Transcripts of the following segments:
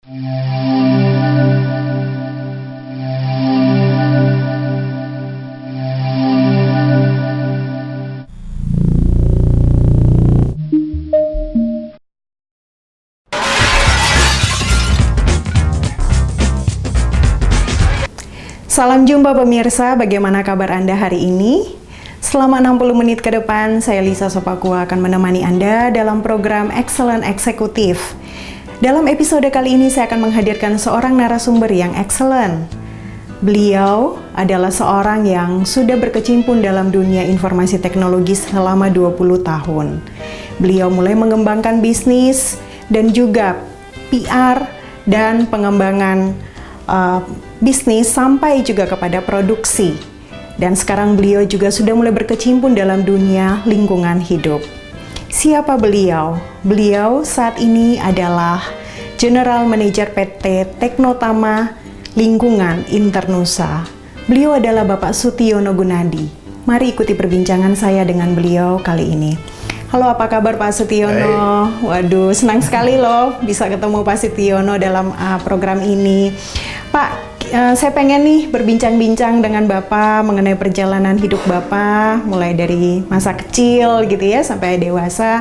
Salam jumpa pemirsa, bagaimana kabar Anda hari ini? Selama 60 menit ke depan, saya Lisa Sopakua akan menemani Anda dalam program Excellent Eksekutif. Dalam episode kali ini saya akan menghadirkan seorang narasumber yang excellent. Beliau adalah seorang yang sudah berkecimpung dalam dunia informasi teknologi selama 20 tahun. Beliau mulai mengembangkan bisnis dan juga PR dan pengembangan bisnis sampai juga kepada produksi. Dan sekarang beliau juga sudah mulai berkecimpung dalam dunia lingkungan hidup. Siapa beliau? Beliau saat ini adalah General Manager PT Teknotama Lingkungan Internusa. Beliau adalah Bapak Sutiono Gunadi. Mari ikuti perbincangan saya dengan beliau kali ini. Halo, apa kabar Pak Sutiono? Waduh, senang sekali loh bisa ketemu Pak Sutiono dalam program ini. Pak, saya pengen nih berbincang-bincang dengan Bapak mengenai perjalanan hidup Bapak, mulai dari masa kecil gitu ya, sampai dewasa,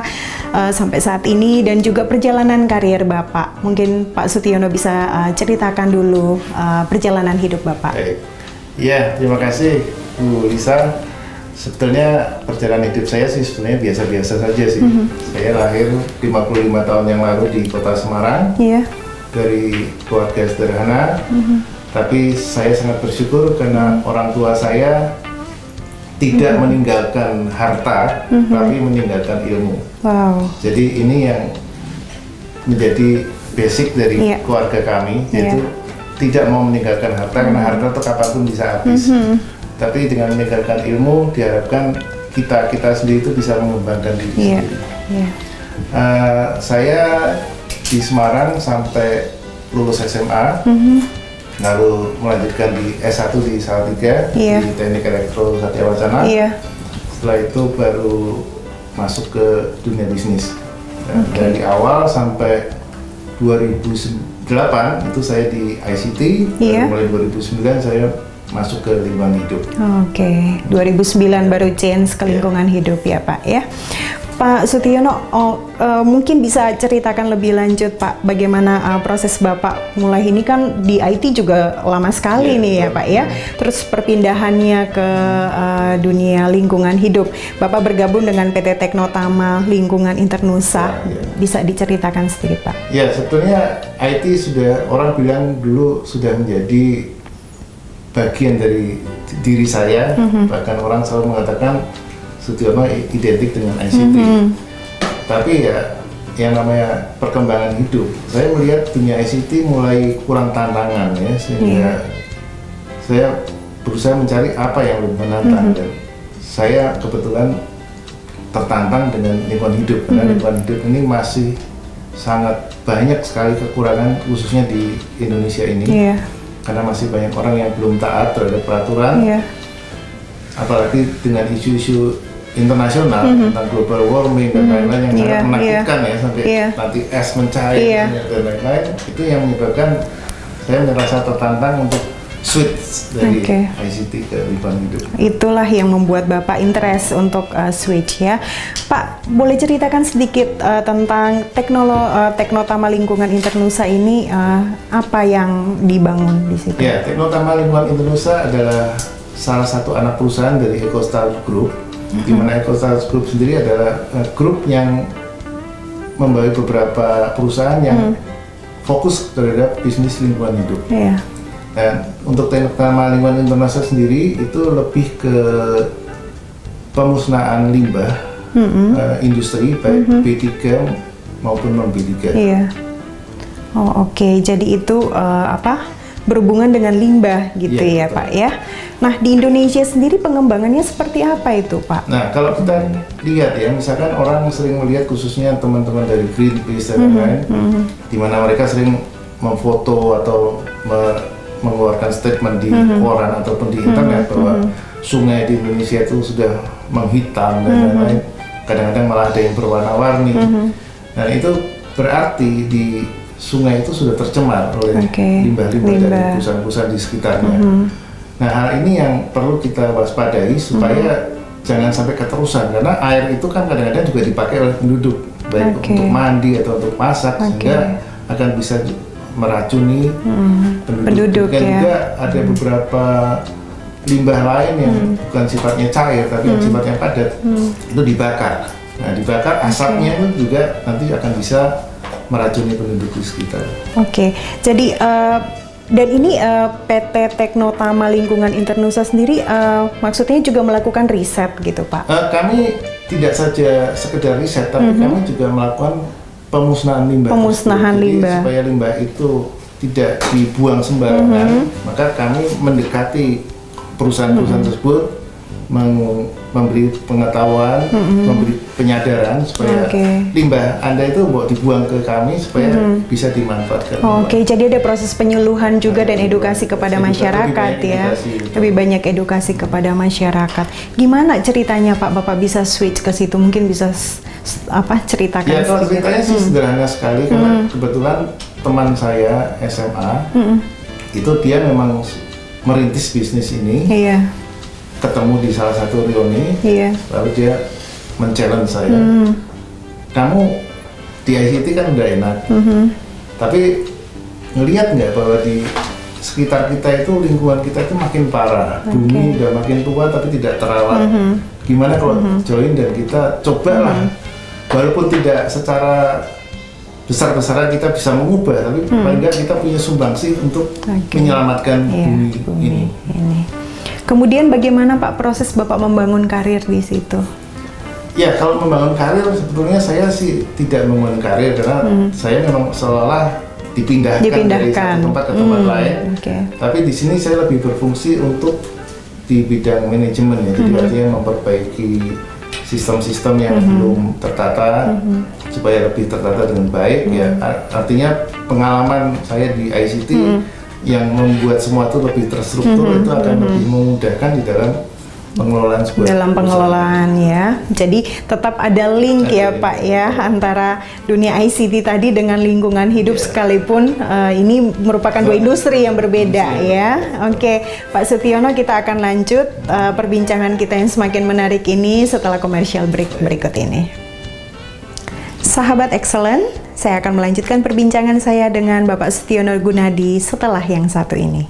sampai saat ini, dan juga perjalanan karir Bapak. Mungkin Pak Sutiono bisa ceritakan dulu perjalanan hidup Bapak. Iya, terima kasih Bu Lisa. Sebetulnya perjalanan hidup saya sih sebenarnya biasa-biasa saja sih. Saya lahir 55 tahun yang lalu di kota Semarang, dari keluarga sederhana. Tapi saya sangat bersyukur karena orang tua saya tidak meninggalkan harta, tapi meninggalkan ilmu. Jadi ini yang menjadi basic dari keluarga kami, yaitu tidak mau meninggalkan harta, karena harta itu kapanpun bisa habis. Tapi dengan meninggalkan ilmu, diharapkan kita sendiri itu bisa mengembangkan diri sendiri. Saya di Semarang sampai lulus SMA, lalu melanjutkan di S1 di Salatiga, di Teknik Elektro Satya Wacana. Setelah itu baru masuk ke dunia bisnis. Dari awal sampai 2008 itu saya di ICT, mulai 2009 saya masuk ke lingkungan hidup. 2009 baru change ke lingkungan hidup ya Pak ya. Pak Sutiono, mungkin bisa ceritakan lebih lanjut Pak, bagaimana proses Bapak mulai ini kan di IT juga lama sekali nih ya Pak ya. Terus perpindahannya ke dunia lingkungan hidup. Bapak bergabung dengan PT Teknotama Lingkungan Internusa. Bisa diceritakan sedikit Pak? Ya, sebetulnya IT sudah, orang bilang dulu sudah menjadi bagian dari diri saya. Bahkan orang selalu mengatakan Sutiono identik dengan ICT. Tapi ya yang namanya perkembangan hidup, saya melihat dunia ICT mulai kurang tantangan ya, sehingga saya berusaha mencari apa yang lebih menantang. Dan saya kebetulan tertantang dengan lingkungan hidup, karena lingkungan hidup ini masih sangat banyak sekali kekurangan, khususnya di Indonesia ini. Karena masih banyak orang yang belum taat terhadap peraturan, apalagi dengan isu-isu internasional tentang global warming dan lain-lain yang sangat menakutkan ya, sampai nanti es mencair dan lain-lain. Itu yang menyebabkan saya merasa tertantang untuk switch dari ICT ke lingkungan hidup. Itulah yang membuat Bapak interest untuk switch ya. Pak, boleh ceritakan sedikit tentang Teknotama Lingkungan Internusa ini, apa yang dibangun di situ? Ya, Teknotama Lingkungan Internusa adalah salah satu anak perusahaan dari EcoStar Group. Di mana EcoStar Group sendiri adalah grup yang membawa beberapa perusahaan yang fokus terhadap bisnis lingkungan hidup. Dan untuk Teknotama Lingkungan Internusa sendiri itu lebih ke pemusnahan limbah industri, baik B3 maupun non B3. Jadi itu berhubungan dengan limbah gitu ya Pak ya. Nah, di Indonesia sendiri pengembangannya seperti apa itu Pak? Nah, kalau kita lihat ya, misalkan orang sering melihat, khususnya teman-teman dari Greenpeace dan lain-lain, di mana mereka sering memfoto atau mengeluarkan statement di koran ataupun di internet bahwa sungai di Indonesia itu sudah menghitam dan lain-lain. Kadang-kadang malah ada yang berwarna-warni. Dan itu berarti di sungai itu sudah tercemar oleh limbah-limbah dari perusahaan-perusahaan di sekitarnya. Nah, hal ini yang perlu kita waspadai supaya jangan sampai keterusan, karena air itu kan kadang-kadang juga dipakai oleh penduduk, baik untuk mandi atau untuk masak, sehingga akan bisa meracuni penduduk. Dan juga ada beberapa limbah lain yang bukan sifatnya cair, tapi yang sifatnya padat, itu dibakar. Nah, dibakar asapnya itu juga nanti akan bisa meracuni penduduk di sekitar. Jadi dan ini PT Teknotama Lingkungan Internusa sendiri maksudnya juga melakukan riset gitu, Pak? Kami tidak saja sekedar riset, tapi kami juga melakukan pemusnahan limbah. Jadi, supaya limbah itu tidak dibuang sembarangan, maka kami mendekati perusahaan-perusahaan tersebut, memberi pengetahuan, memberi penyadaran supaya limbah Anda itu mau dibuang ke kami supaya bisa dimanfaatkan. Jadi ada proses penyuluhan juga dan edukasi kepada masyarakat ya. Lebih banyak edukasi kepada masyarakat. Gimana ceritanya Pak, Bapak bisa switch ke situ? Mungkin bisa ceritakan? Ya, kalau ceritanya sih sederhana sekali, karena kebetulan teman saya SMA itu dia memang merintis bisnis ini. Ketemu di salah satu reuni, lalu dia men-challenge saya, kamu di ICT kan udah enak, tapi ngelihat nggak bahwa di sekitar kita itu, lingkungan kita itu makin parah, bumi udah makin tua tapi tidak terawat, gimana kalau join dan kita cobalah, walaupun tidak secara besar-besaran kita bisa mengubah, tapi paling nggak kita punya sumbangsi untuk menyelamatkan bumi ini. Kemudian bagaimana Pak proses Bapak membangun karir di situ? Ya, kalau membangun karir sebetulnya saya sih tidak membangun karir, karena saya memang seolah dipindahkan dari satu tempat ke tempat lain. Tapi di sini saya lebih berfungsi untuk di bidang manajemen ya, jadi artinya memperbaiki sistem-sistem yang belum tertata supaya lebih tertata dengan baik. Ya, artinya pengalaman saya di ICT yang membuat semua itu lebih terstruktur, itu akan lebih memudahkan di dalam pengelolaan sebuah pengelolaan ya. Jadi tetap ada link Pak ya antara dunia ICT tadi dengan lingkungan hidup, sekalipun ini merupakan dua industri yang berbeda ya. Pak Sutiono, kita akan lanjut perbincangan kita yang semakin menarik ini setelah commercial break berikut ini. Sahabat Excellent, saya akan melanjutkan perbincangan saya dengan Bapak Sutiono Gunadi setelah yang satu ini.